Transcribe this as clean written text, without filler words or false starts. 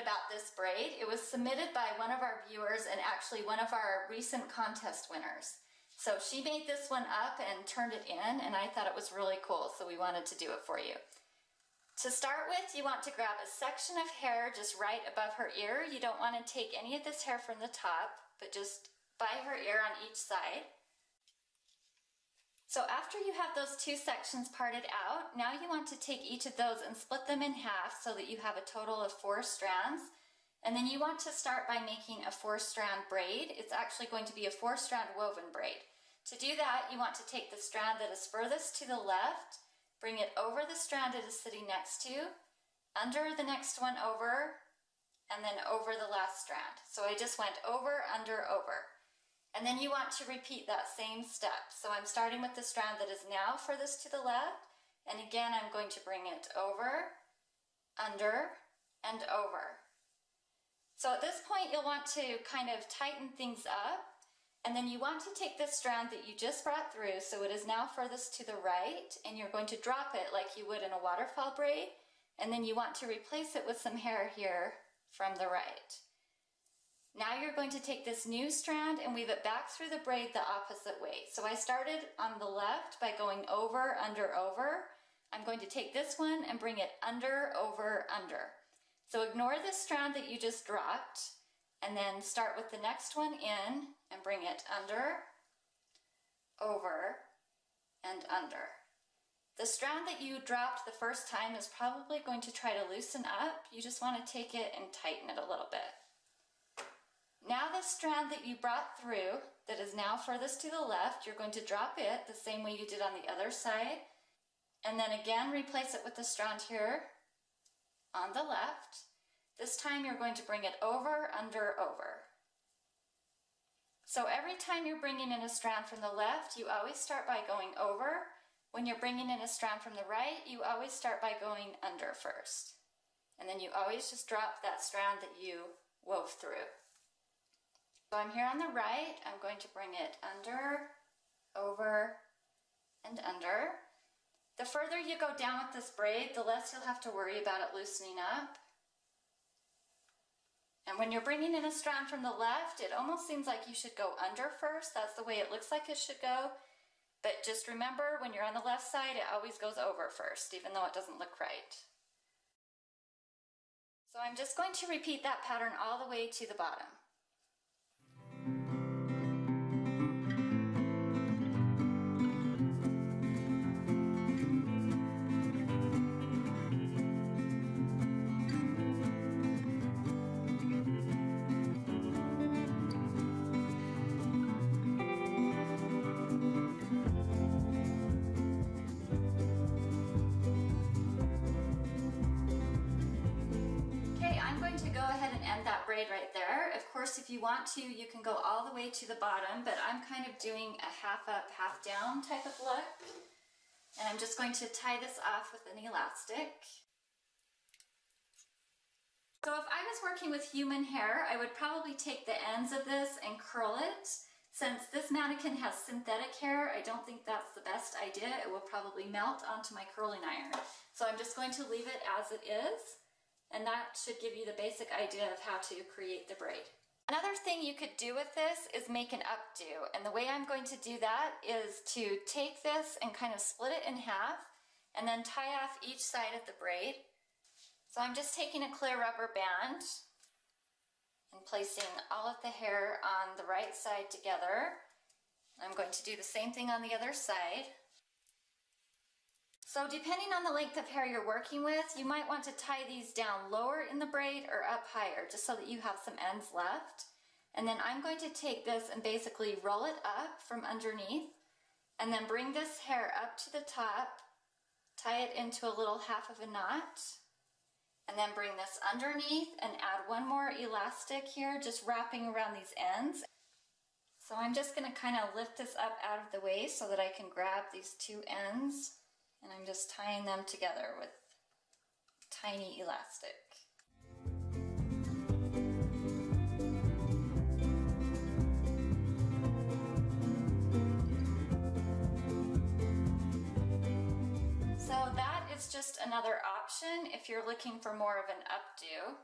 about this braid. It was submitted by one of our viewers and actually one of our recent contest winners. So she made this one up and turned it in, and I thought it was really cool, so we wanted to do it for you. To start with, you want to grab a section of hair just right above her ear. You don't want to take any of this hair from the top, but just by her ear on each side. So after you have those two sections parted out, now you want to take each of those and split them in half so that you have a total of 4 strands. And then you want to start by making a 4-strand braid. It's actually going to be a 4-strand woven braid. To do that, you want to take the strand that is furthest to the left, bring it over the strand it is sitting next to, under the next one over, and then over the last strand. So I just went over, under, over. And then you want to repeat that same step. So I'm starting with the strand that is now furthest to the left, and again I'm going to bring it over, under, and over. So at this point you'll want to kind of tighten things up, and then you want to take this strand that you just brought through, so it is now furthest to the right, and you're going to drop it like you would in a waterfall braid, and then you want to replace it with some hair here from the right. Now you're going to take this new strand and weave it back through the braid the opposite way. So I started on the left by going over, under, over. I'm going to take this one and bring it under, over, under. So ignore this strand that you just dropped, and then start with the next one in and bring it under, over, and under. The strand that you dropped the first time is probably going to try to loosen up. You just want to take it and tighten it a little bit. Now this strand that you brought through, that is now furthest to the left, you're going to drop it the same way you did on the other side, and then again replace it with the strand here on the left. This time you're going to bring it over, under, over. So every time you're bringing in a strand from the left, you always start by going over. When you're bringing in a strand from the right, you always start by going under first. And then you always just drop that strand that you wove through. So I'm here on the right, I'm going to bring it under, over, and under. The further you go down with this braid, the less you'll have to worry about it loosening up. And when you're bringing in a strand from the left, it almost seems like you should go under first. That's the way it looks like it should go. But just remember, when you're on the left side, it always goes over first, even though it doesn't look right. So I'm just going to repeat that pattern all the way to the bottom. Braid right there. Of course, if you want to, you can go all the way to the bottom, but I'm kind of doing a half up, half down type of look. And I'm just going to tie this off with an elastic. So if I was working with human hair, I would probably take the ends of this and curl it. Since this mannequin has synthetic hair, I don't think that's the best idea. It will probably melt onto my curling iron. So I'm just going to leave it as it is. And that should give you the basic idea of how to create the braid. Another thing you could do with this is make an updo. And the way I'm going to do that is to take this and kind of split it in half and then tie off each side of the braid. So I'm just taking a clear rubber band and placing all of the hair on the right side together. I'm going to do the same thing on the other side. So depending on the length of hair you're working with, you might want to tie these down lower in the braid or up higher, just so that you have some ends left. And then I'm going to take this and basically roll it up from underneath, and then bring this hair up to the top, tie it into a little half of a knot, and then bring this underneath and add one more elastic here, just wrapping around these ends. So I'm just going to kind of lift this up out of the way so that I can grab these two ends. And I'm just tying them together with tiny elastic. So that is just another option if you're looking for more of an updo.